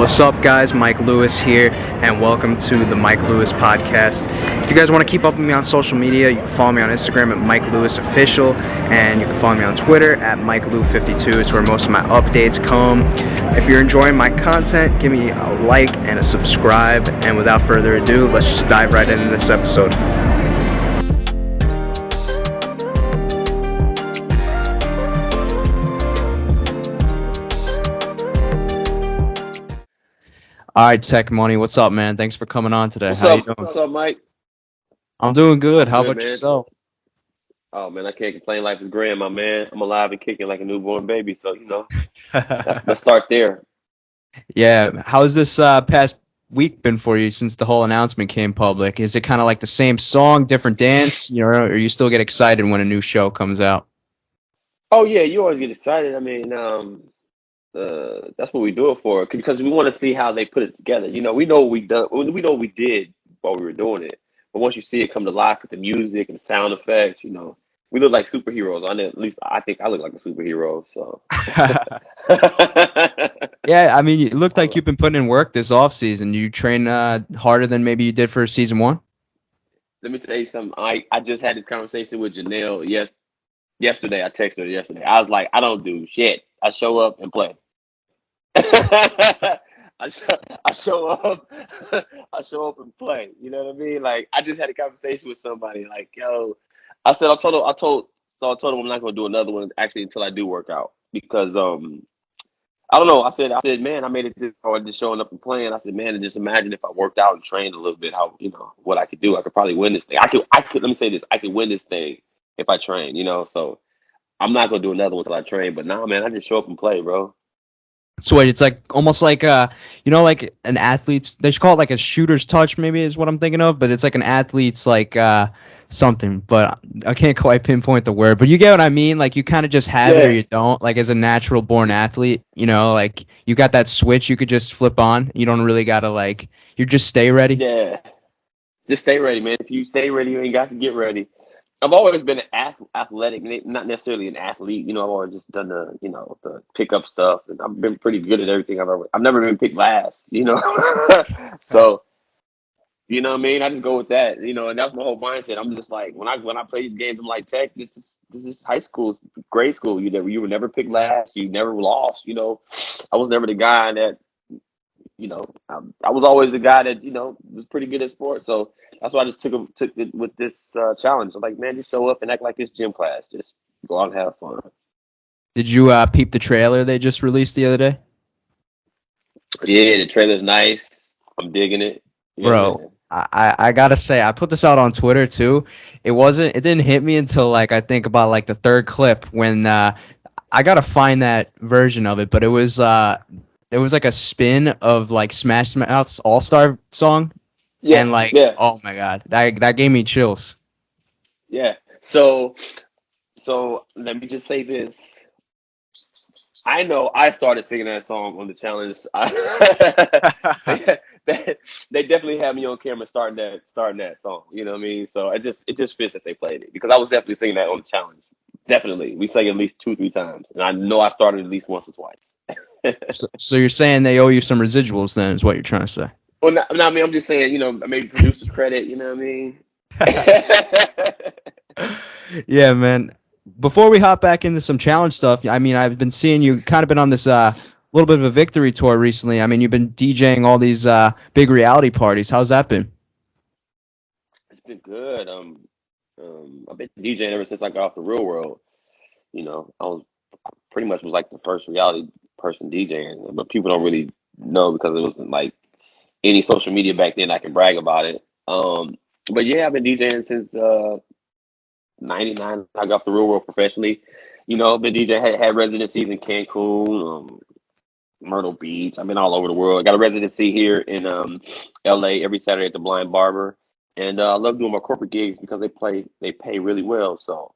What's up, guys? Mike Lewis here, and welcome to the Mike Lewis podcast. If you guys want to keep up with me on social media, you can follow me on Instagram at Mike Lewis Official, and you can follow me on Twitter at MikeLew52. It's where most of my updates come. If you're enjoying my content, give me a like and a subscribe. And without further ado, let's just dive right into this episode. All right, Teck Money, what's up, man? Thanks for coming on today. How you doing? What's up, Mike? I'm doing good. How about yourself? Oh, man, I can't complain. Life is grand, my man. I'm alive and kicking like a newborn baby, so, let's start there. Yeah, how's this past week been for you since the whole announcement came public? Is it kind of like the same song, different dance, or you still get excited when a new show comes out? Oh, yeah, you always get excited. I mean, that's what we do it for, because we want to see how they put it together. We know what we did while we were doing it, but once you see it come to life with the music and the sound effects, we look like superheroes. At least I think I look like a superhero. So yeah, I mean, it looked like you've been putting in work this off season. You train harder than maybe you did for season one. Let me tell you something. I just had this conversation with Janelle yesterday. I texted her yesterday. I was like, I don't do shit. I show up and play. I show up and play. You know what I mean? Like, I just had a conversation with somebody. Like, yo, I told him I'm not gonna do another one actually until I do work out, because I don't know. I said, man, I made it this far just showing up and playing. I said, man, and just imagine if I worked out and trained a little bit, how what I could do. I could probably win this thing. I could. Let me say this. I could win this thing if I train. So I'm not gonna do another one until I train. But nah, man, I just show up and play, bro. So wait, it's like almost like like an athlete's, they should call it like a shooter's touch, maybe is what I'm thinking of, but it's like an athlete's like something, but I can't quite pinpoint the word, but you get what I mean? Like, you kind of just have it or you don't, like as a natural born athlete, like you got that switch you could just flip on. You don't really gotta you just stay ready. Yeah, just stay ready, man. If you stay ready, you ain't got to get ready. I've always been athletic, not necessarily an athlete. I've always just done the pickup stuff, and I've been pretty good at everything I've never been picked last, So, you know what I mean? I just go with that, and that's my whole mindset. I'm just like, when I play these games, I'm like, Tech, this is high school, grade school. You were never picked last. You never lost. I was never the guy that, I was always the guy that, was pretty good at sports. So that's why I just took it with this challenge. I'm like, man, just show up and act like it's gym class. Just go out and have fun. Did you peep the trailer they just released the other day? Yeah, the trailer's nice. I'm digging it. Bro, I gotta say, I put this out on Twitter too. It didn't hit me until I think about the third clip, when I gotta find that version of it, but it was like a spin of Smash Mouth's All-Star song. Yeah. And oh my God, that gave me chills. Yeah. So let me just say this. I know I started singing that song on the challenge. They definitely had me on camera starting that song. You know what I mean? So it just fits that they played it, because I was definitely singing that on the challenge. Definitely, we sang it at least 2-3 times, and I know I started at least once or twice. So you're saying they owe you some residuals, then, is what you're trying to say? Well, no, I mean, I'm just saying, maybe producer credit. You know what I mean? Yeah, man. Before we hop back into some challenge stuff, I mean, I've been seeing you kind of been on this little bit of a victory tour recently. I mean, you've been DJing all these big reality parties. How's that been? It's been good. I've been DJing ever since I got off the real world. I pretty much was like the first reality person DJing, but people don't really know because it wasn't like any social media back then I can brag about it. But yeah, I've been DJing since '99. I got off the real world professionally. I've been DJing, had residencies in Cancun, Myrtle Beach. I've been all over the world. I got a residency here in LA every Saturday at the Blind Barber. And I love doing my corporate gigs because they pay really well. So,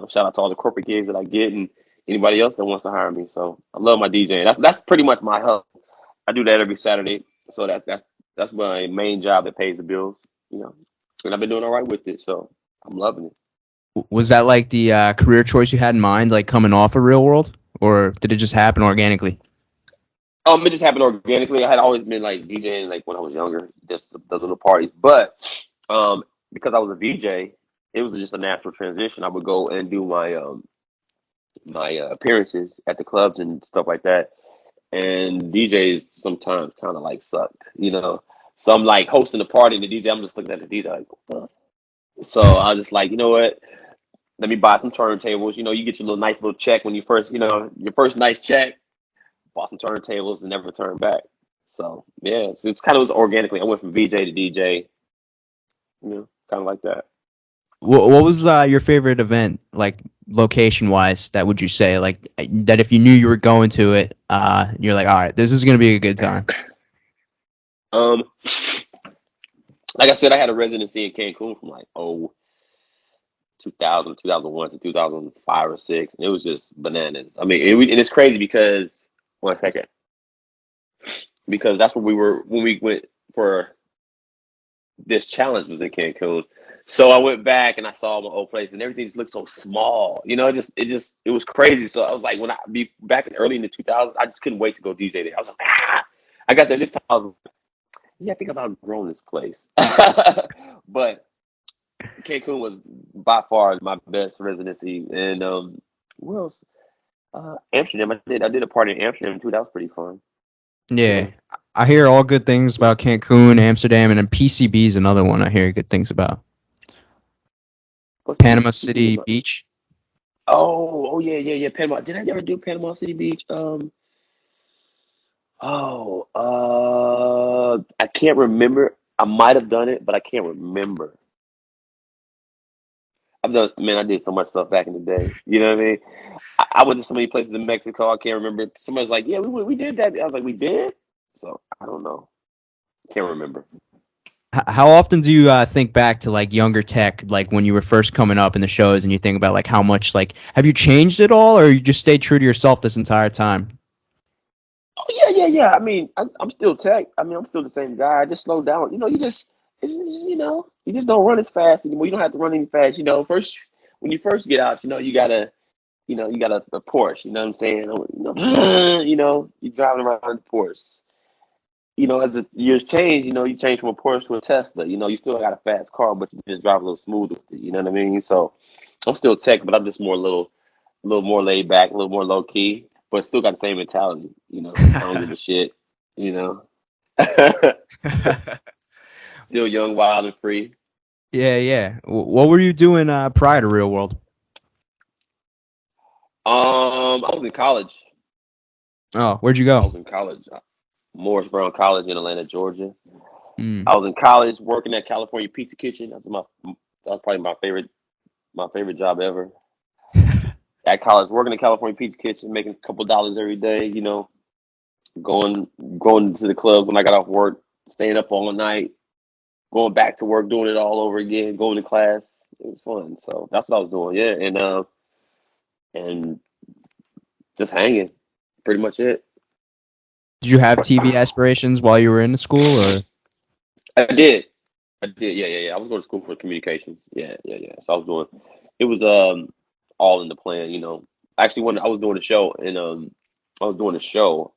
shout out to all the corporate gigs that I get and anybody else that wants to hire me. So I love my DJing. That's pretty much my hub. I do that every Saturday. So that's my main job that pays the bills, and I've been doing all right with it. So I'm loving it. Was that the career choice you had in mind, coming off of Real World, or did it just happen organically? It just happened organically. I had always been like DJing like when I was younger, just the little parties. But because I was a VJ, it was just a natural transition. I would go and do my appearances at the clubs and stuff like that. And DJs sometimes kind of like sucked, you know. So I'm like hosting a party, and the DJ, I'm just looking at the DJ like, what the? So I was just like, you know what? Let me buy some turntables. You know, you get your little nice little check when you first, you know, your first nice check. Bought some turntables and never turned back. So yeah, it's kind of was organically. I went from VJ to DJ, you know, kind of like that. What was your favorite event, like location wise? That would you say, like that if you knew you were going to it, you're like, all right, this is gonna be a good time. Um, like I said, I had a residency in Cancun from like 2000, 2001 to 2005 or six, and it was just bananas. I mean, and it's crazy because 1 second, because that's where we were when we went for this challenge was in Cancun. So I went back and I saw my old place and everything just looked so small. You know, it was crazy. So I was like, when I be back in early in the 2000s, I just couldn't wait to go DJ there. I was like, I got there this time. I was like, yeah, I think I've outgrown this place. But Cancun was by far my best residency. And where else? Amsterdam. I did a party in Amsterdam too. That was pretty fun. Yeah. Yeah, I hear all good things about Cancun, Amsterdam, and then PCB is another one I hear good things about. What's Panama PCB City about? Beach. Oh yeah. Panama. Did I ever do Panama City Beach? I can't remember. I might have done it, but I can't remember. Man, I did so much stuff back in the day. You know what I mean? I went to so many places in Mexico. I can't remember. Somebody's like, yeah, we did that. I was like, we did? So I don't know. Can't remember. How often do you think back to like younger Tech, like when you were first coming up in the shows, and you think about like how much like have you changed at all, or you just stayed true to yourself this entire time? Oh yeah. I mean, I'm still tech. I mean, I'm still the same guy. I just slowed down. You know, you just don't run as fast anymore. You don't have to run any fast. You know, first when you first get out, you got a Porsche. You know what I'm saying? You're driving around the Porsche. You know, as the years change, you change from a Porsche to a Tesla. You know, you still got a fast car, but you just drive a little smooth with it. You know what I mean? So I'm still tech, but I'm just a little more laid back, a little more low key, but still got the same mentality. You know, I don't give a shit. You know, still young, wild, and free. Yeah. What were you doing prior to Real World? I was in college. Oh, where'd you I go? was in college, Morris Brown College in Atlanta, Georgia. Mm. I was in college working at California Pizza Kitchen. That was probably my favorite job ever. At college, working at California Pizza Kitchen, making a couple dollars every day. You know, going going to the clubs when I got off work, staying up all night, going back to work, doing it all over again, going to class. It was fun. So that's what I was doing. Yeah, and just hanging. Pretty much it. Did you have TV aspirations while you were in school, or? I did. I did. Yeah. I was going to school for communications. Yeah. So I was doing. It was all in the plan. You know. Actually, when I was doing a show and I was doing a show.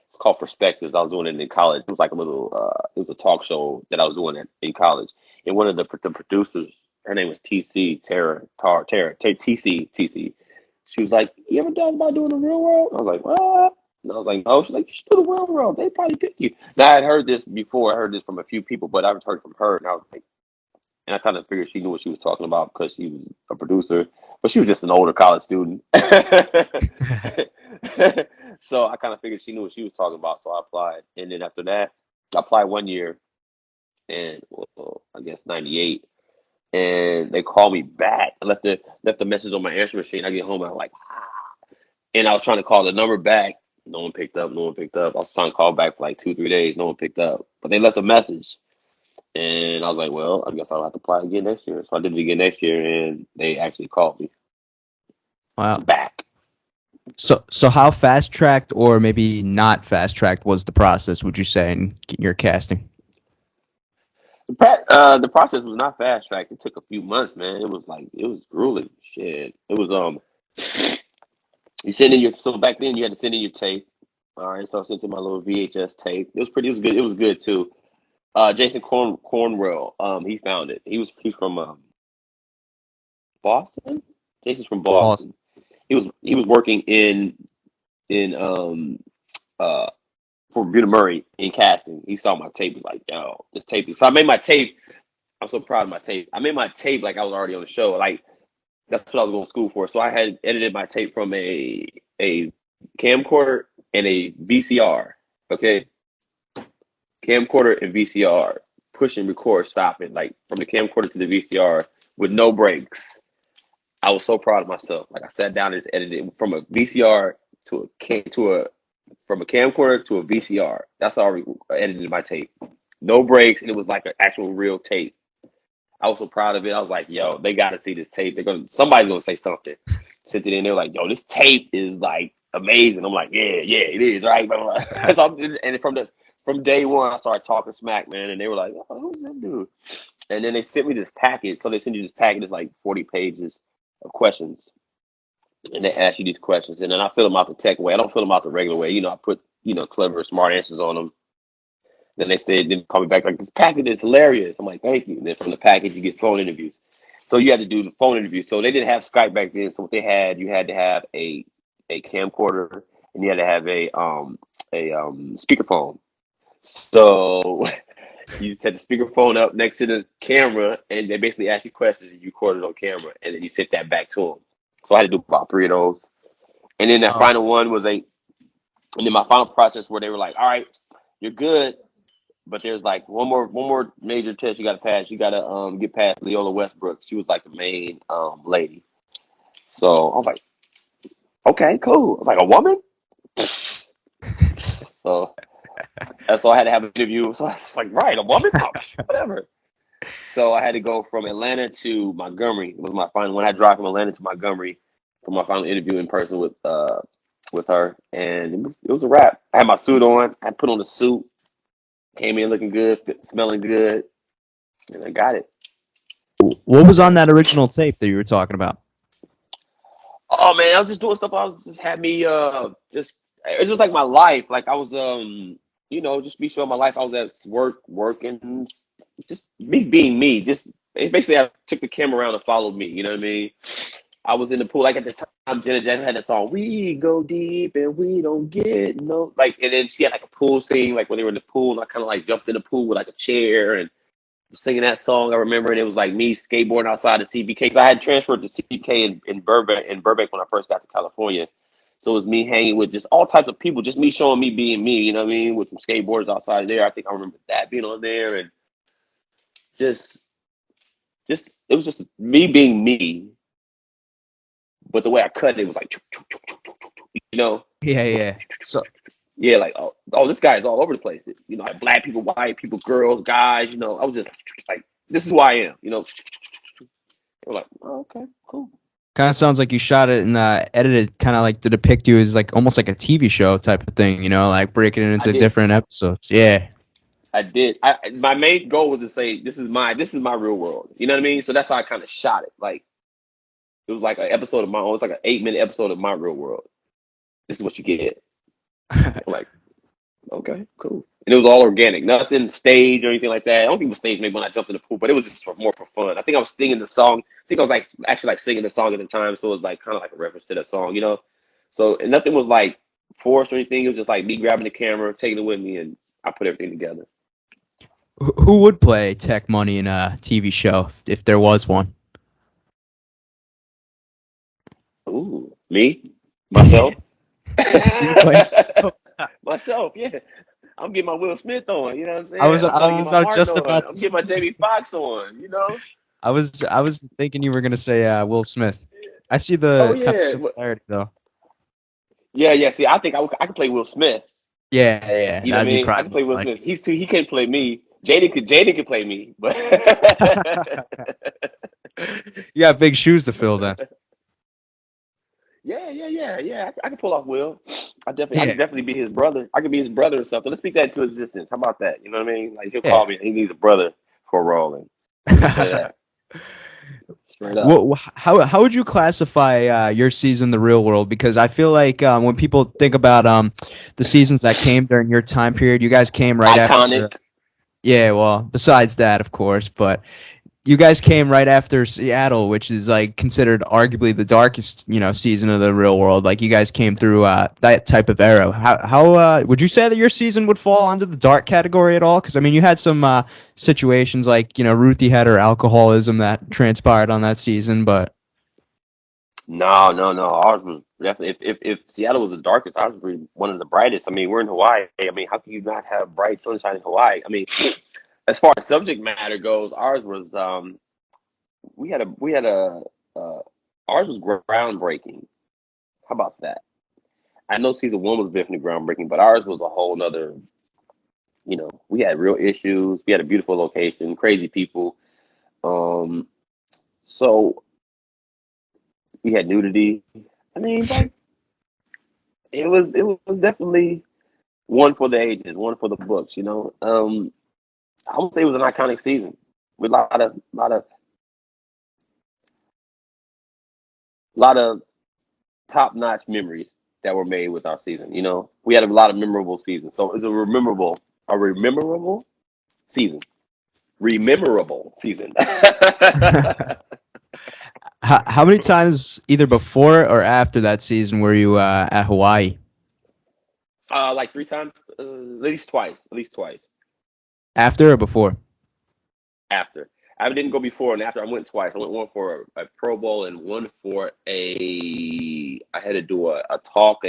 It's called Perspectives. I was doing it in college. It was like a little. It was a talk show that I was doing in college. And one of the producers, her name was TC Tara TC. She was like, "You ever thought about doing the real world?" I was like, "What?" And I was like, "Oh." She's like, "You should do the real world. They probably pick you." Now I had heard this before. I heard this from a few people, but I haven't heard from her. And I was like, and I kind of figured she knew what she was talking about because she was a producer, but she was just an older college student. So I kind of figured she knew what she was talking about. So I applied, and then after that, I applied 1 year, and well, I guess '98, and they called me back. I left the message on my answer machine. I get home, and I'm like, and I was trying to call the number back. No one picked up. No one picked up. I was trying to call back for like 2, 3 days. No one picked up, but they left a message. And I was like, well, I guess I'll have to apply again next year. So I did it again next year, and they actually called me Wow. back. So how fast tracked or maybe not fast tracked was the process? Would you say in your casting? The process was not fast tracked. It took a few months, man. It was grueling. Shit. It was you send in your so back then you had to send in your tape. All right, so I sent him my little VHS tape. It was pretty. It was good. It was good too. Jason Cornwell. He found it. He's from Boston. Jason's from Awesome. Boston. He was working in uh for Buda Murray in casting. He saw my tape. He's like, yo, this tape is. So I made my tape. I'm so proud of my tape. I made my tape like I was already on the show. Like that's what I was going to school for. So I had edited my tape from a camcorder and a VCR. Okay, camcorder and VCR, push and record, stop it, like from the camcorder to the VCR with no breaks. I was so proud of myself. Like I sat down and just edited it from a VCR from a camcorder to a VCR. That's how I edited my tape. No breaks, and it was like an actual real tape. I was so proud of it. I was like, "Yo, they got to see this tape. Somebody's gonna say something." Sent it in. They were like, "Yo, this tape is like amazing." I'm like, "Yeah, yeah, it is, right?" So and from day one, I started talking smack, man, and they were like, "Oh, who's this dude?" And then they sent me this packet. So they send you this packet. It's like 40 pages of questions, and they ask you these questions, and then I fill them out the tech way. I don't fill them out the regular way. I put clever, smart answers on them. Then they said, then call me back like, this package is hilarious. I'm like, thank you. And then from the package, you get phone interviews. So you had to do the phone interview. So they didn't have Skype back then. So what they had, you had to have a camcorder, and you had to have a speakerphone. So you set the speakerphone up next to the camera, and they basically ask you questions, and you record it on camera, and then you sent that back to them. So I had to do about 3 of those. And then that Oh, final one was and then my final process where they were like, all right, you're good. But there's like one more major test you got to pass. You got to get past Leola Westbrook. She was like the main lady. So I was like, okay, cool. I was like, a woman. So that's all I had to have an interview. So I was like, right, a woman, oh, whatever. So I had to go from Atlanta to Montgomery. It was my final one. I drive from Atlanta to Montgomery for my final interview in person with her, and it was a wrap. I had my suit on. I put on the suit. Came in looking good, smelling good, and I got it. what was on that original tape that you were talking about? Oh man, I was just doing stuff. I was just had me just it's just like my life. Like I was just be showing my life. I was at working, just me being me. Just basically I took the camera around and followed me. You know what I mean? I was in the pool like at the time. Janet Jackson had that song, "We Go Deep and We Don't Get No," like, and then she had like a pool scene, like when they were in the pool, and I kind of like jumped in the pool with like a chair and singing that song. I remember, and it was like me skateboarding outside the CBK because I had transferred to CBK in Burbank when I first got to California. So it was me hanging with just all types of people, just me showing me being me. You know what I mean? With some skateboarders outside there. I think I remember that being on there, and just it was just me being me. But the way I cut it was like, you know, Yeah, yeah. So yeah, like this guy is all over the place. Like black people, white people, girls, guys. I was just like, this is who I am. We're like, oh, okay, cool. kind of sounds like you shot it and edited kind of like to depict you as like almost like a TV show type of thing, like breaking it I into did. different episodes. Yeah. I did. My main goal was to say this is my real world. You know what I mean? So that's how I kind of shot it. Like it was like an episode of my own. It's like an 8-minute episode of my real world. This is what you get. I'm like, okay, cool. And it was all organic, nothing staged or anything like that. I don't think it was staged maybe when I jumped in the pool, but it was just more for fun. I think I was singing the song. I think I was like actually like singing the song at the time, so it was like kind of like a reference to the song. So and nothing was like forced or anything. It was just like me grabbing the camera, taking it with me, and I put everything together. Who would play Teck Money in a TV show if there was one? Ooh, me, myself, You play yourself? myself. Yeah, I'm getting my Will Smith on. You know what I'm saying? I was I'm trying to get my Martin just on. about I'm to getting my say, Jamie Foxx on. I was thinking you were gonna say Will Smith. I see Oh the kind of yeah, similarity though. yeah, yeah. See, I think I could play Will Smith. Yeah, yeah, You know what I that'd be mean? I can probably play Will like. Smith. He can't play me. Jaden could play me, but You got big shoes to fill then. yeah, yeah, yeah, yeah. I can pull off Will. I Yeah, can definitely be his brother. I could be his brother or something. Let's speak that into existence. How about that? You know what I mean? Like he'll yeah. call me. He needs a brother for a role, and let's play that. Straight up. How would you classify your season, the real world? Because I feel like when people think about the seasons that came during your time period, you guys came right after. Iconic. Yeah, well, besides that, of course, but you guys came right after Seattle, which is like considered arguably the darkest, season of the real world. Like you guys came through that type of era. How would you say that your season would fall under the dark category at all? Because I mean, you had some situations like Ruthie had her alcoholism that transpired on that season, but No, no, no. Ours was definitely if Seattle was the darkest, ours was one of the brightest. I mean, we're in Hawaii. I mean, how can you not have bright sunshine in Hawaii? I mean, as far as subject matter goes, ours was we had a uh, ours was groundbreaking. How about that? I know season one was definitely groundbreaking, but ours was a whole nother. We had real issues. We had a beautiful location, crazy people. Um, so we had nudity. I mean, like it was definitely one for the ages, one for the books. I would say it was an iconic season with a lot of top notch memories that were made with our season. We had a lot of memorable seasons, so it's a rememberable season, rememberable season. how many times either before or after that season were you at Hawaii? Like 3 times, at least twice, After or before? after. I didn't go before and after. I went twice. I went one for a Pro Bowl and one for I had to do a talk.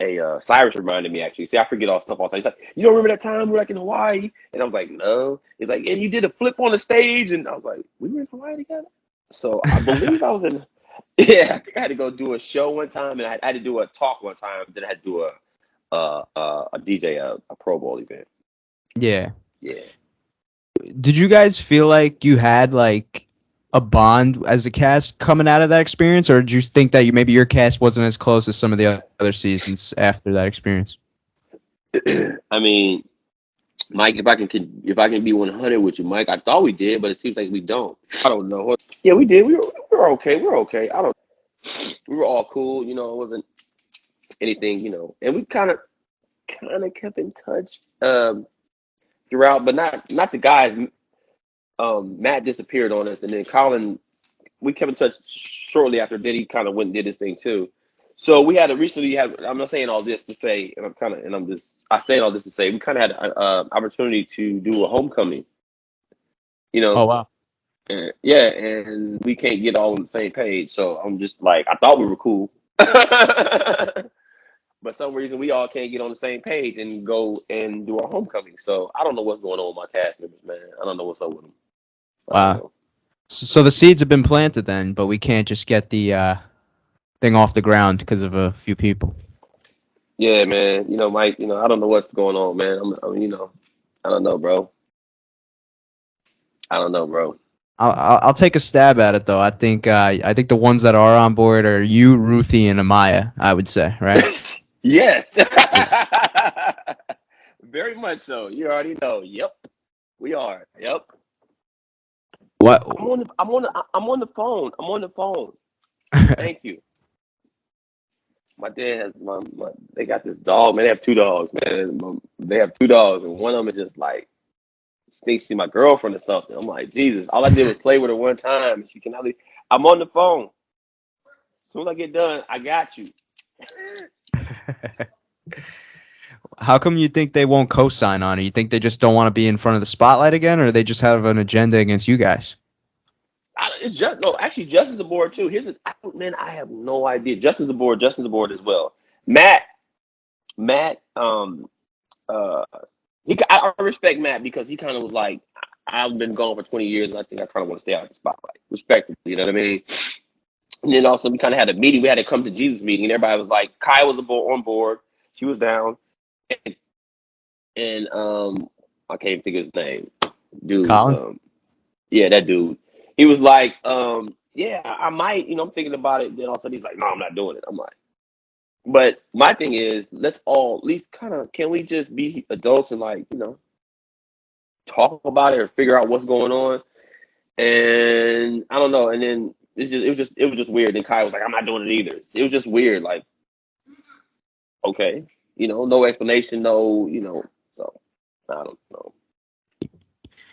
Cyrus reminded me actually. See, I forget all stuff all the time. He's like, you don't remember that time we were like in Hawaii? And I was like, no. He's like, and you did a flip on the stage, and I was like, we were in Hawaii together. So I believe I was in. Yeah, I think I had to go do a show one time, and I had to do a talk one time. Then I had to do a DJ a Pro Bowl event. Yeah. Yeah. Did you guys feel like you had like a bond as a cast coming out of that experience, or did you think that maybe your cast wasn't as close as some of the other seasons after that experience? I mean, Mike, if I can be 100 with you, Mike, I thought we did, but it seems like we don't. I don't know. Yeah, we did. We were okay. We were okay. I don't. We were all cool. It wasn't anything. And we kind of kept in touch throughout, but not the guys. Matt disappeared on us, and then Colin. We kept in touch shortly after. Diddy kind of went and did his thing too. So we had a recently had. I'm not saying all this to say, and I'm just. I say all this to say we kind of had an opportunity to do a homecoming. You Oh know, wow. yeah, and we can't get all on the same page. So I'm just like, I thought we were cool, but some reason we all can't get on the same page and go and do our homecoming. So I don't know what's going on with my cast members, man. I don't know what's up with them. I don't Wow. know. So the seeds have been planted then, but we can't just get the thing off the ground because of a few people. Yeah, man. Mike. I don't know what's going on, man. I don't know, bro. I don't know, bro. I'll take a stab at it though. I think the ones that are on board are you, Ruthie, and Amaya. I would say, right? Yes. Yeah. Very much so. You already know. Yep. We are. Yep. What? I'm on the phone. I'm on the phone. Thank you. My dad has they got this dog, man. They have two dogs, man. They have two dogs, and one of them is just like thinks she's my girlfriend or something. I'm like, Jesus, all I did was play with her one time, and she cannot leave. I'm on the phone. As soon as I get done, I got you. How come you think they won't co-sign on it? You think they just don't want to be in front of the spotlight again, or they just have an agenda against you guys? It's just no. Actually, Justin's aboard too. Man. I have no idea. Justin's aboard. Justin's aboard as well. Matt. Uh, I respect Matt because he kind of was like, I've been gone for 20 years, and I think I kind of want to stay out of the spotlight, respectively. You know what I mean? And then also we kind of had a meeting. We had a come to Jesus meeting, and everybody was like, Kai was on board. She was down, and I can't even think of his name, dude. Colin? Yeah, that dude. He was like, yeah, I might. I'm thinking about it. Then all of a sudden he's like, no, I'm not doing it. I'm like, but my thing is, let's all at least kind of, can we just be adults and like, talk about it or figure out what's going on? And I don't know. And then it was just weird. Then Kai was like, I'm not doing it either. It was just weird. Like, okay, no explanation, no, So I don't know. I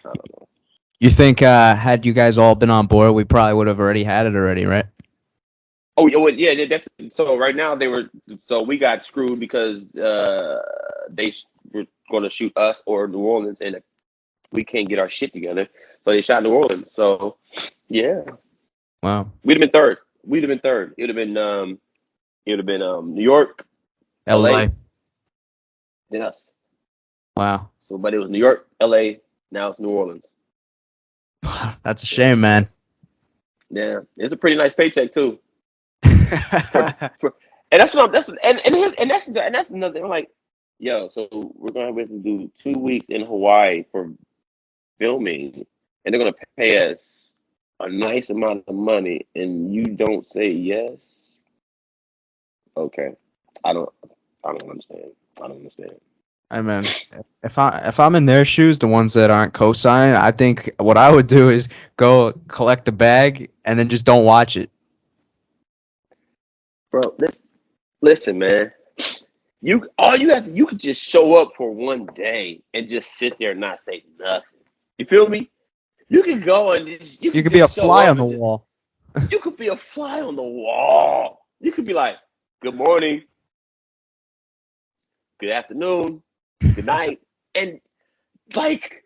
don't know. You think had you guys all been on board, we probably would have already had it already, right? Oh yeah, well, yeah, they definitely. So right now so we got screwed because were going to shoot us or New Orleans, and we can't get our shit together, so they shot New Orleans. So yeah, Wow. we'd have been third. We'd have been third. It would have been New York, LA. LA, then us. Wow. So, but it was New York, LA. Now it's New Orleans. That's a shame, man. Yeah, it's a pretty nice paycheck too. For, and that's what I'm, that's and that's another thing. I'm like, yo, so we're gonna have to do 2 weeks in Hawaii for filming, and they're gonna pay us a nice amount of money, and you don't say yes. Okay, I don't, I don't understand. I don't understand. I mean, if I'm in their shoes, the ones that aren't co-signing, I think what I would do is go collect the bag and then just don't watch it. Bro, listen, man. You could just show up for one day and just sit there and not say nothing. You feel me? You could go and You could be a just show fly up on the and just, wall. you could be a fly on the wall. You could be like, good morning, good afternoon, good night, and like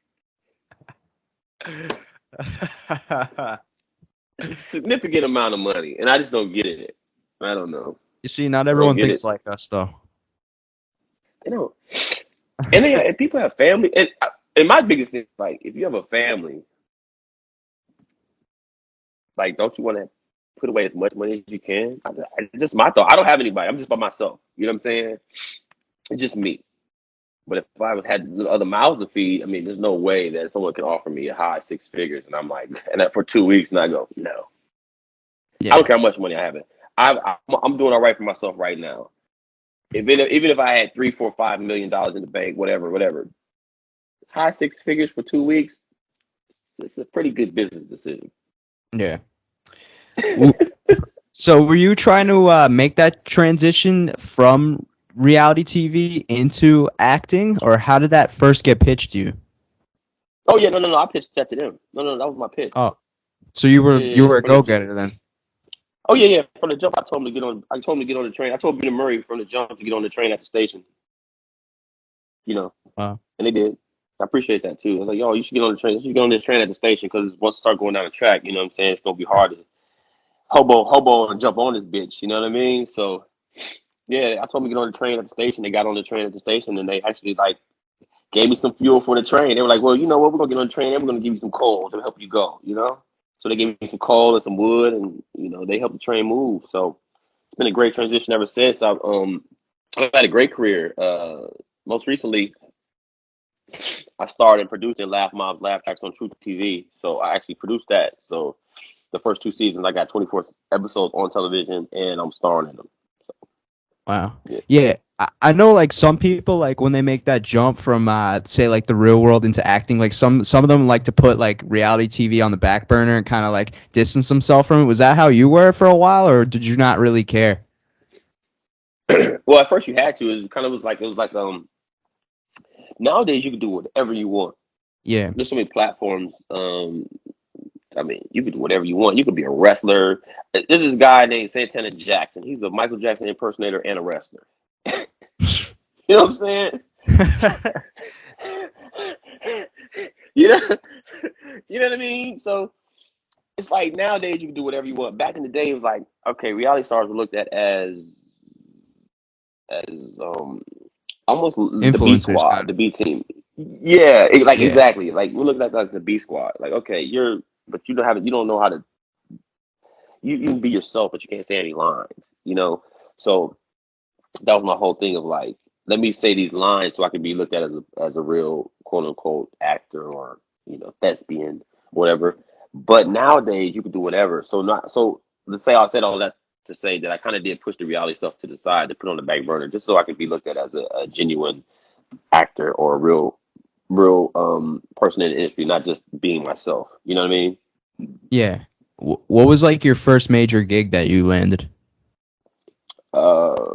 it's a significant amount of money, and I just don't get it. I don't know. You see, not I don't everyone get thinks it. like us, though. And people have family, and my biggest thing is like, if you have a family, like, don't you want to put away as much money as you can? It's just my thought. I don't have anybody. I'm just by myself. You know what I'm saying? It's just me. But if I had other mouths to feed, I mean, there's no way that someone can offer me a high six figures, and I'm like, and that for 2 weeks, and I go, no. I Yeah. don't care how much money I have. I'm doing all right for myself right now. Even if I had $3, $4, $5 million in the bank, whatever, high six figures for 2 weeks, it's a pretty good business decision. Yeah. So were you trying to make that transition from reality TV into acting, or how did that first get pitched to you? Oh yeah, no, I pitched that to them. No, that was my pitch. Oh, so you Yeah, were a go-getter then. oh yeah. From the jump, I told him to get on. I told him to get on the train. I told Peter Murray from the jump to get on the train at the station. Wow. And they did. I appreciate that too. I was like, yo, you should get on the train. You should get on this train at the station because once you start going down the track, you know what I'm saying, it's gonna be hard to hobo and jump on this bitch. You know what I mean? So yeah, I told them to get on the train at the station. They got on the train at the station, and they actually like gave me some fuel for the train. They were like, well, you know what? We're gonna get on the train and we're gonna give you some coal to help you go. So they gave me some coal and some wood, and they helped the train move. So it's been a great transition ever since. I've had a great career. Most recently, I starred and produced in Laugh Mob's Laugh Tracks on Truth TV. So I actually produced that. So the first 2 seasons, I got 24 episodes on television, and I'm starring in them. Wow. Yeah. Yeah. I know like some people like when they make that jump from say like the real world into acting, like some of them like to put like reality TV on the back burner and kind of like distance themselves from it. Was that how you were for a while, or did you not really care? Well, at first you had to. It was like nowadays you can do whatever you want. Yeah. There's so many platforms. I mean, you can do whatever you want. You could be a wrestler. There's this guy named Santana Jackson. He's a Michael Jackson impersonator and a wrestler. You know what I'm saying? you know, you know what I mean? So it's like nowadays you can do whatever you want. Back in the day, it was like, okay, reality stars were looked at as almost the B Influencers squad, kind the of. B team. Yeah, Yeah. exactly. Like we look at that like the B squad. Like, okay, but you don't know how to. You can be yourself, but you can't say any lines. So that was my whole thing of like, let me say these lines so I can be looked at as a real quote unquote actor or thespian, whatever. But nowadays you can do whatever. So let's say I said all that to say that I kind of did push the reality stuff to the side to put on the back burner just so I could be looked at as a genuine actor or a real person in the industry, not just being myself. You know what I mean? Yeah. What was like your first major gig that you landed? Uh,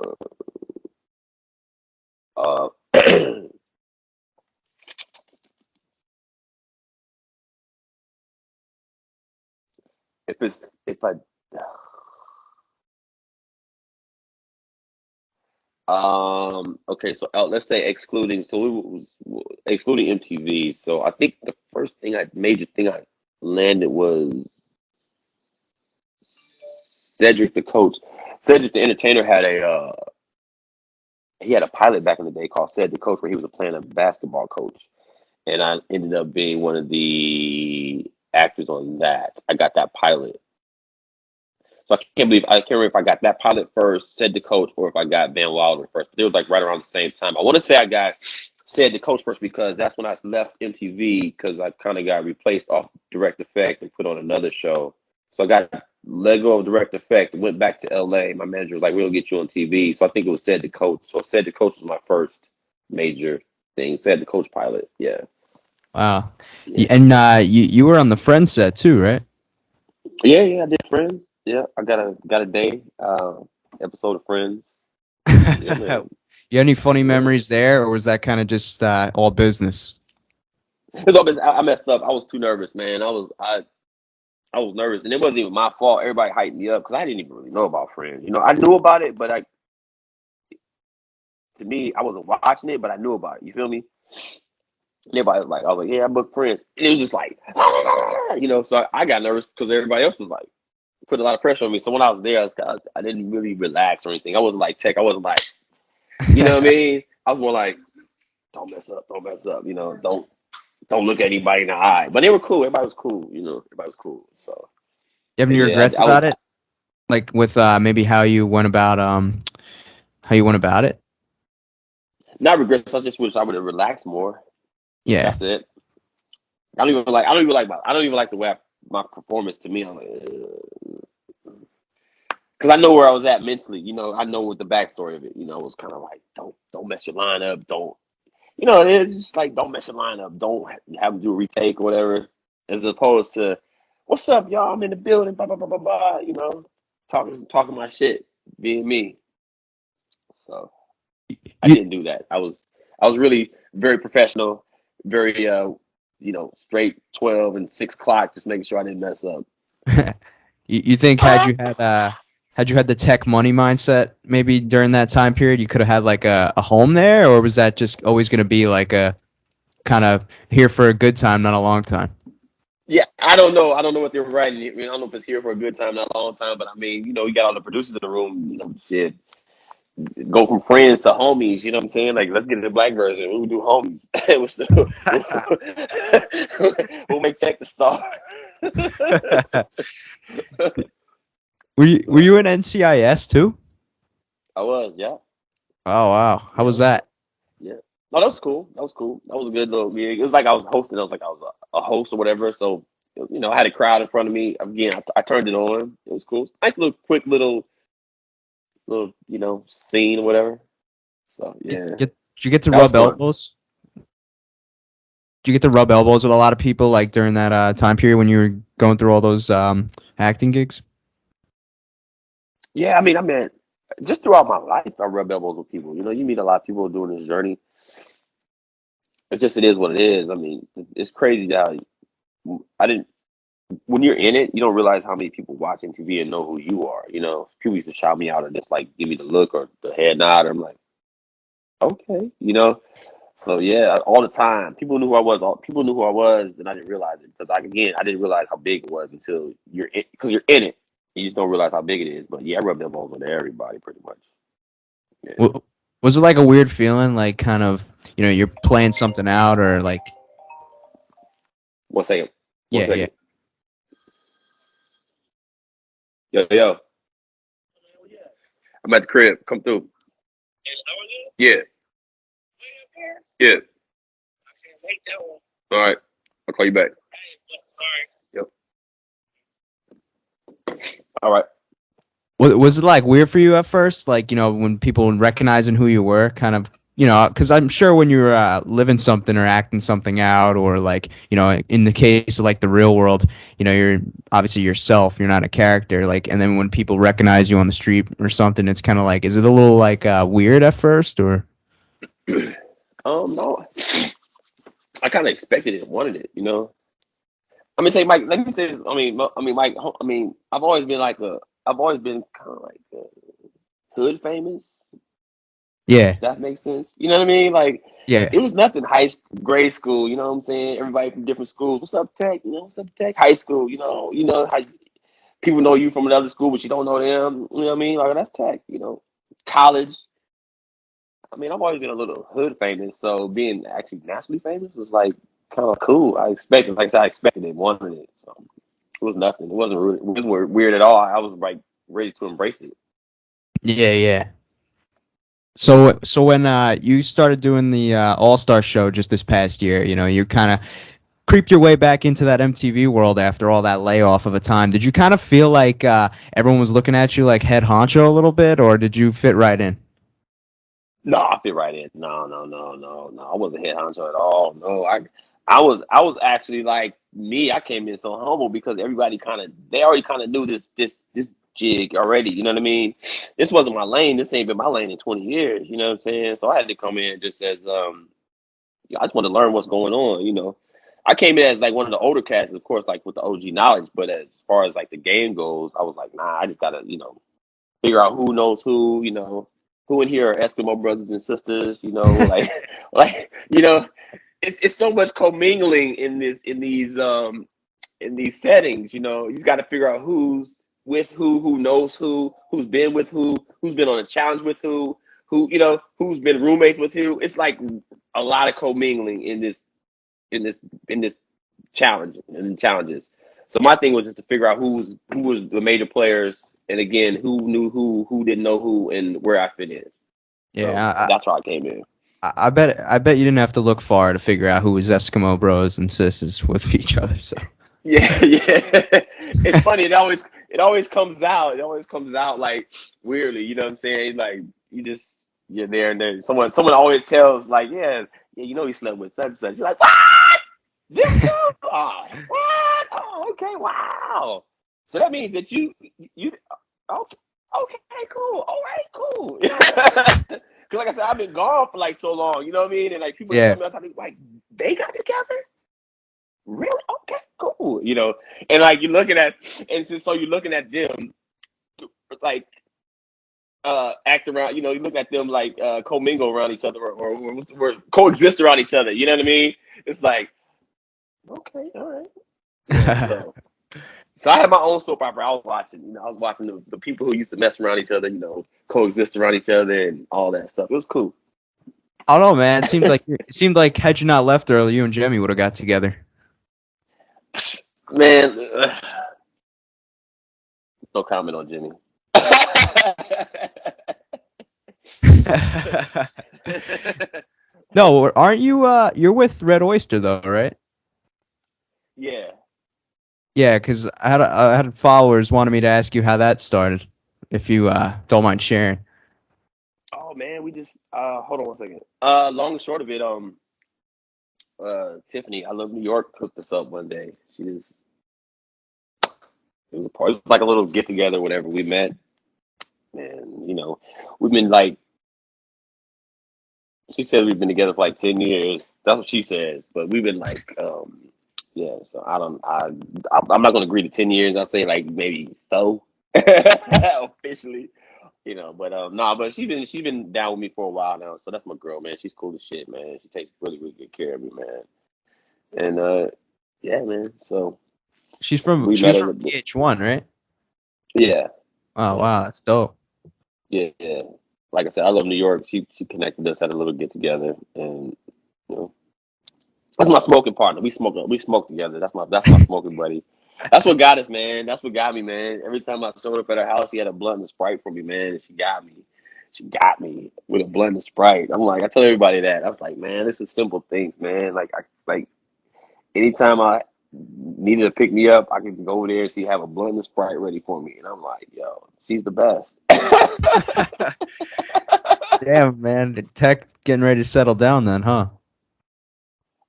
if if I okay, so let's say excluding MTV. So I think the first major thing I landed was Cedric the coach. Cedric the entertainer had he had a pilot back in the day called Cedric the Coach, where he was playing a basketball coach, and I ended up being one of the actors on that. I got that pilot. So I can't remember if I got that pilot first, said the coach, or if I got Van Wilder first. But it was like right around the same time. I want to say I got said the coach first because that's when I left MTV because I kind of got replaced off Direct Effect and put on another show. So I got let go of Direct Effect and went back to LA. My manager was like, "We'll get you on TV." So I think it was said the coach. So said the coach was my first major thing. Said the coach pilot. Yeah, Wow. yeah, And you were on the Friends set too, right? yeah. I did Friends. Yeah, I got a day episode of Friends. Yeah, man. You had any funny Yeah. memories there, or was that kind of just all business? It's always I messed up. I was too nervous, man. I was nervous, and it wasn't even my fault. Everybody hyped me up because I didn't even really know about Friends. You know, I knew about it, but to me, I wasn't watching it, but I knew about it. You feel me? And everybody was like, I was like, yeah, I booked Friends, and it was just like, you know. So I got nervous because everybody else was like put a lot of pressure on me. So when I was there, I didn't really relax or anything. I wasn't like Tech. I wasn't like, you know what I mean? I was more like, don't mess up. You know, don't look at anybody in the eye. But they were cool. Everybody was cool. You know, everybody was cool. So, You have but any yeah, regrets I was about it? Like with maybe how you went about it? not regrets. I just wish I would have relaxed more. Yeah. That's it. I don't even like the way my performance to me. I'm like, because I know where I was at mentally. You know, I know what the backstory of it. You know, it was kind of like, don't mess your line up. Don't, you know, it's just like, don't mess your line up. Don't have to do a retake or whatever. As opposed to, what's up, y'all? I'm in the building. Blah blah blah blah blah. You know, talking my shit, being me. So I You didn't do that. I was really very professional, very you know, straight 12 and 6 o'clock, just making sure I didn't mess up. you think had you had the tech money mindset maybe during that time period, you could have had like a home there, or was that just always going to be like a kind of here for a good time, not a long time? Yeah, I don't know. I don't know what they were writing. I mean, I don't know if it's here for a good time, not a long time, but I mean, you know, you got all the producers in the room, you know, shit. Go from friends to homies, you know what I'm saying? Like, let's get the black version. We'll do homies. We'll make Tech the star. Were So you in NCIS too? I was, yeah. Oh wow, how Yeah, was that? yeah. No, that was cool. That was cool. That was a good little gig. It was like I was hosting. I was like I was a host or whatever. So, you know, I had a crowd in front of me. Again, I turned it on. It was cool. Nice little quick little you know scene or whatever. So yeah, Did you get to that was rub fun. elbows? Did you get to rub elbows with a lot of people like during that time period when you were going through all those acting gigs? Yeah, I mean, just throughout my life, I rub elbows with people. You know, you meet a lot of people doing this journey. It is what it is. I mean, it's crazy that I didn't. When you're in it, you don't realize how many people watching TV and know who you are. You know, people used to shout me out or just like give me the look or the head nod. I'm like, okay, you know. So yeah, all the time, people knew who I was. People knew who I was, and I didn't realize it because, like, again, I didn't realize how big it was until because you're in it. You just don't realize how big it is. But yeah, I rub elbows with everybody pretty much. Yeah. W- Was it like a weird feeling, like kind of, you're playing something out, or like, One second. One yeah, yeah. second. Yo, yo. I'm at the crib. Come through. Yeah. Yeah. All right. I'll call you back. Yep. All right. Was it like weird for you at first, like when people recognizing who you were, kind of you know, because I'm sure when you're living something or acting something out, or like, you know, in the case of like the real world, you know, you're obviously yourself, you're not a character. Like, and then when people recognize you on the street or something, it's kind of like, is it a little like weird at first, or? No, I kind of expected it, wanted it, you know. I mean, say, Mike. Let me say this. Mike. I've always been kind of like hood famous. Yeah, That makes sense. You know what I mean? Like, yeah, it was nothing grade school. You know what I'm saying? Everybody from different schools. What's up, Tech? You know, what's up, Tech? High school. You know how people know you from another school, but you don't know them. You know what I mean? Like, that's Tech. You know, college. I mean, I've always been a little hood famous, so being actually nationally famous was like kind of cool. Like I said, I expected it, wanted it. So it was nothing. It wasn't rude. It wasn't weird at all. I was like ready to embrace it. yeah, yeah. So when you started doing the All-Star show just this past year, you know, you kind of creeped your way back into that MTV world after all that layoff of a time. Did you kind of feel like everyone was looking at you like head honcho a little bit, or did you fit right in? No, I fit right in. No. I wasn't head honcho at all. No, I was actually like me. I came in so humble because they already kind of knew this jig already. You know what I mean? This wasn't my lane. This ain't been my lane in 20 years. You know what I'm saying? So I had to come in just as I just wanted to learn what's going on. You know, I came in as like one of the older cats, of course, like with the OG knowledge. But as far as like the game goes, I was like, nah, I just gotta figure out who knows who. Who in here are Eskimo brothers and sisters. Like like it's so much commingling in these settings. You got to figure out who's with who knows who's been with who's been on a challenge with who's been roommates with who. It's like a lot of commingling in this in this challenge and challenges. So my thing was just to figure out who was the major players, and again, who knew who didn't know who, and where I fit in. So Yeah, that's why I came in. I bet you didn't have to look far to figure out who was Eskimo bros and sisters with each other. So Yeah, yeah. It's funny. It always comes out. It always comes out like weirdly. You know what I'm saying? Like you're there, and then someone always tells like, yeah, you slept with such and such. You're like, what? Them two? Oh, what? Oh, okay, wow. So that means that you okay, okay, cool, all right, cool. Because like I said, I've been gone for like so long. You know what I mean? And like people tell yeah, me, I think like they got together. Really? Okay, cool. And like you're looking at, and so you're looking at them, like act around. You look at them like commingle around each other, or what's the word? Coexist around each other. You know what I mean? It's like, okay, all right. So I had my own soap opera. I was watching. I was watching the people who used to mess around each other. Coexist around each other and all that stuff. It was cool. I don't know, man. It seemed like had you not left early, you and Jimmy would have got together. Man, no comment on Jimmy. No, aren't you? You're with Red Oyster though, right? Yeah. Yeah, because I had followers wanted me to ask you how that started, if you don't mind sharing. Oh man, we just hold on one second. Long and short of it, Tiffany, I love New York, hooked us up one day. It was a part. It was like a little get together, whatever. We met, and we've been like. She says we've been together for like 10 years. That's what she says, but we've been like, yeah. So I'm not gonna agree to 10 years. I'll say like maybe so officially. But nah, but she's been down with me for a while now. So that's my girl, man. She's cool as shit, man. She takes really, really good care of me, man. And yeah, man. So She's from we she met was her. from PH1, right? Yeah, Oh yeah, wow, that's dope. yeah, yeah. Like I said, I love New York. She connected us, had a little get together, and you know, that's my smoking partner. We smoke together. That's my smoking buddy. That's what got us, man. That's what got me, man. Every time I showed up at her house, she had a blunt and Sprite for me, man. And she got me. She got me with a blunt and Sprite. I'm like, I tell everybody that. I was like, man, this is simple things, man. Like anytime I needed to pick me up, I could go over there and she have a blunt and Sprite ready for me. And I'm like, yo, she's the best. Damn, man. Tech getting ready to settle down then, huh?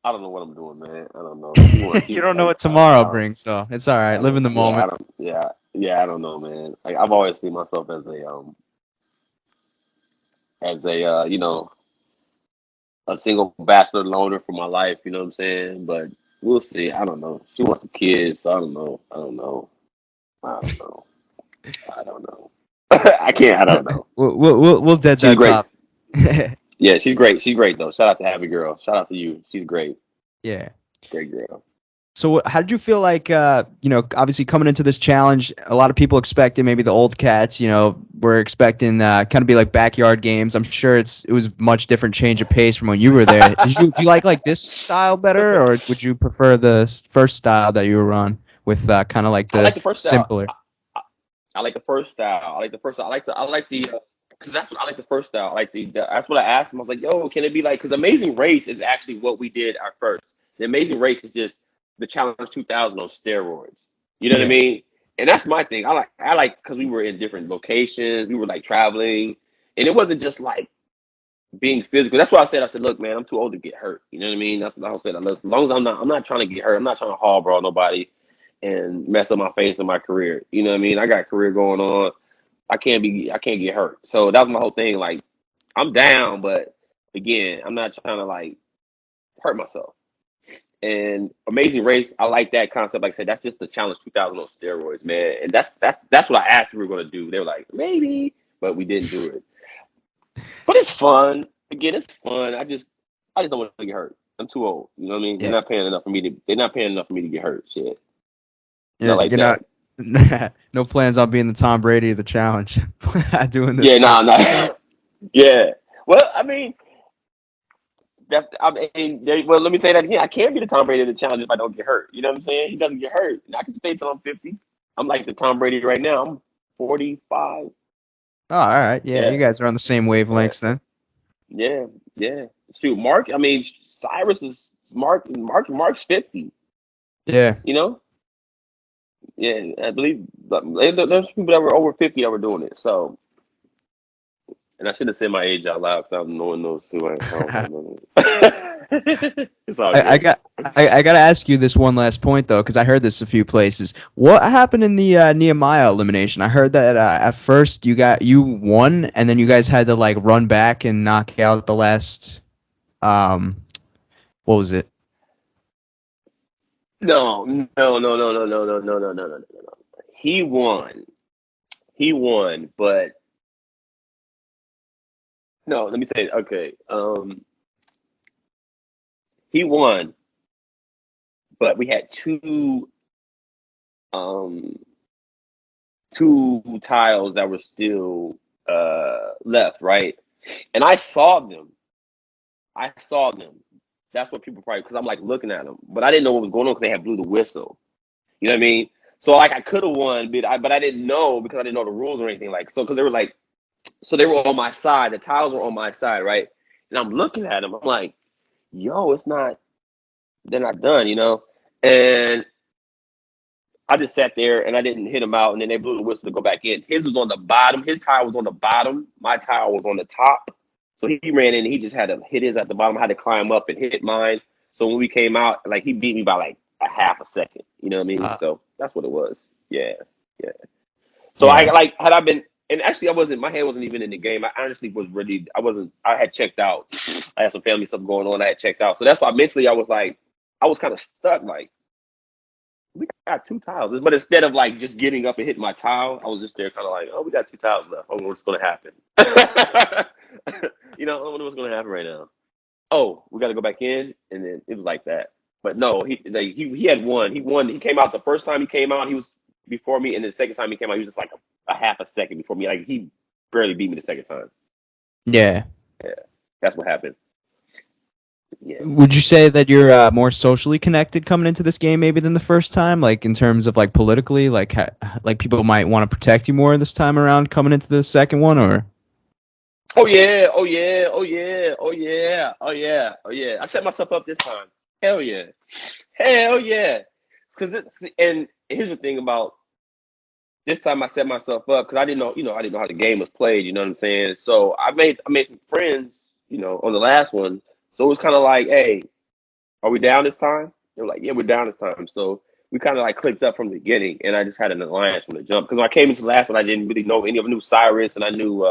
I don't know what I'm doing, man. I don't know. She wants. You She. don't know what tomorrow brings, so it's all right. I Live in don't. the Yeah. I moment. don't. Yeah. Yeah. I don't know, man. Like I've always seen myself as a a single bachelor loner for my life. You know what I'm saying? But we'll see. I don't know. She wants the kids, so I don't know. I don't know. I don't know. I don't know. I can't. I don't know. We'll dead She's that great. top. Yeah, she's great. She's great though. Shout out to Happy Girl. Shout out to you. She's great. Yeah. Great girl. So how did you feel like obviously coming into this challenge, a lot of people expected maybe the old cats, were expecting kind of be like backyard games. I'm sure it was much different change of pace from when you were there. Do you like this style better, or would you prefer the first style that you were on with kind of like I the like the first style. simpler? I like the first style. I like the first style. I like the because that's what I like the first style. I like that's what I asked him. I was like, yo, can it be like because Amazing Race is actually what we did our first. The Amazing Race is just the Challenge 2000 on steroids. You know what I Yeah. mean? And that's my thing. I like because we were in different locations. We were like traveling, and it wasn't just like being physical. That's why I said, look, man, I'm too old to get hurt. You know what I mean? That's what I said. As long as I'm not trying to get hurt. I'm not trying to haul brawl nobody and mess up my face and my career. You know what I mean? I got a career going on. I can't get hurt. So that was my whole thing. Like, I'm down, but again, I'm not trying to like hurt myself. And Amazing Race, I like that concept. Like I said, that's just the Challenge 2000 on steroids, man. And that's what I asked if we were going to do. They were like, maybe, but we didn't do it. But it's fun. Again, it's fun. I just don't want to get hurt. I'm too old. You know what I mean? They're Yeah. not paying enough for me to. They're not paying enough for me to get hurt. Shit, not Yeah. like You're not that. no plans on being the Tom Brady of the challenge doing this Yeah, stuff. nah, nah. Yeah. Well, I mean, well, let me say that again. I can't be the Tom Brady of the challenge if I don't get hurt. You know what I'm saying? He doesn't get hurt. And I can stay till I'm 50. I'm like the Tom Brady right now. I'm 45. Oh, all right. Yeah, you Yeah. guys are on the same Yeah. wavelengths then. Yeah. Yeah. Shoot, Mark. I mean, Cyrus is Mark. Mark's 50. Yeah. You know. Yeah, I believe there's people that were over 50 that were doing it. So, and I should have said my age out loud because no one knows who I don't know. It's all I good. got I got to ask you this one last point though, because I heard this a few places. What happened in the Nehemiah elimination? I heard that at first you won, and then you guys had to like run back and knock out the last what was it? No, no, no, no, no, no, no, no, no, no, no, no, no. He won. He won, but no. Let me say it. Okay. He won, but we had um two tiles that were still left, right? And I saw them. I saw them. That's what people probably because I'm like looking at them, but I didn't know what was going on because they had blew the whistle. You know what I mean? So like I could have won, but I didn't know because I didn't know the rules or anything like so because they were like so they were on my side. The tiles were on my side, right? And I'm looking at them. I'm like, yo, it's not. They're not done, you know. And I just sat there and I didn't hit him out. And then they blew the whistle to go back in. His was on the bottom. His tile was on the bottom. My tile was on the top. So he ran in and he just had to hit his at the bottom. I had to climb up and hit mine. So when we came out, like he beat me by like a half a second. You know what I mean? Uh, So that's what it was. Yeah, yeah. So I yeah. like had I been and actually I wasn't my hand wasn't even in the game. I honestly was really I wasn't I had checked out. I had some family stuff going on. I had checked out. So that's why mentally I was like I was kind of stuck like we got two tiles. But instead of like just getting up and hitting my tile, I was just there kind of like, oh, we got two tiles left. I don't know what's gonna happen. You know, I don't know what's gonna happen right now. Oh, we gotta go back in and then it was like that. But no, he had won. He won. He came out the first time he came out, he was before me, and the second time he came out, he was just like a half a second before me. Like he barely beat me the second time. Yeah. Yeah, that's what happened. Yeah. Would you say that you're more socially connected coming into this game maybe than the first time, like in terms of like politically, like like people might want to protect you more this time around coming into the second one, or? Oh yeah. Oh yeah. Oh yeah. Oh yeah. Oh yeah. Oh yeah. I set myself up this time. Hell yeah. Hell yeah. Because and here's the thing about this time I set myself up because I didn't know, I didn't know how the game was played. You know what I'm saying? So I made some friends, on the last one. So it was kind of like, hey, are we down this time? They were like, yeah, we're down this time. So we kind of like clicked up from the beginning, and I just had an alliance from the jump. Because when I came into the last one, I didn't really know any of them. I knew Cyrus, and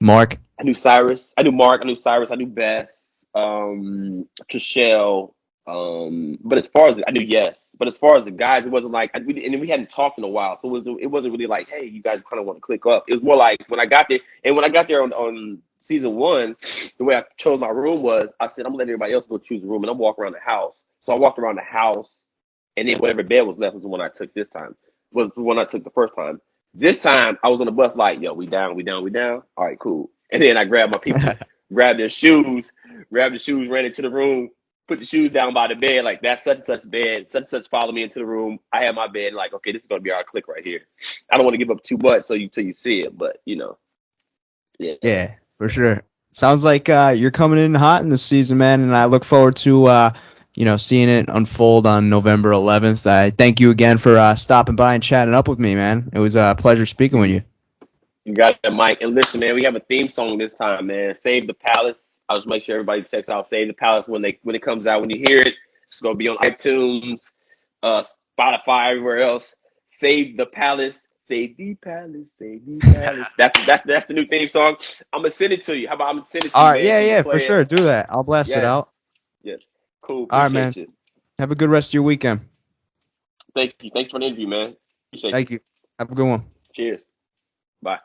Mark. I knew Cyrus, I knew Mark, I knew Cyrus, I knew Beth, Trishelle. But as far as I knew, yes. But as far as the guys, it wasn't like we hadn't talked in a while, so it wasn't really like, hey, you guys kind of want to click up. It was more like when I got there, and when I got there on season one, the way I chose my room was I said I'm gonna let everybody else go choose a room, and I'm walking around the house. So I walked around the house, and then whatever bed was left was the one I took this time. Was the one I took the first time. This time I was on the bus like, yo, we down, we down, we down. All right, cool. And then I grabbed my people, grabbed their shoes, ran into the room, put the shoes down by the bed, like that's such and such bed, such and such follow me into the room. I have my bed, like, okay, this is gonna be our click right here. I don't want to give up too much till you see it, but yeah. Yeah, for sure. Sounds like you're coming in hot in this season, man, and I look forward to seeing it unfold on November 11th. I thank you again for stopping by and chatting up with me, man. It was a pleasure speaking with you. You got that, Mike. And listen, man, we have a theme song this time, man. Save the Palace. I'll just make sure everybody checks out Save the Palace when it comes out. When you hear it, it's gonna be on iTunes, Spotify, everywhere else. Save the Palace. Save the Palace. Save the Palace. That's the new theme song. I'm gonna send it to you. How about I'm gonna send it to All you, right, man? yeah, for sure. Do that. I'll blast it Yes. out. Yes. Cool. All right, man. Appreciate you. Have a good rest of your weekend. Thank you. Thanks for the interview, man. Appreciate Thank you. Have a good one. Cheers. Bye.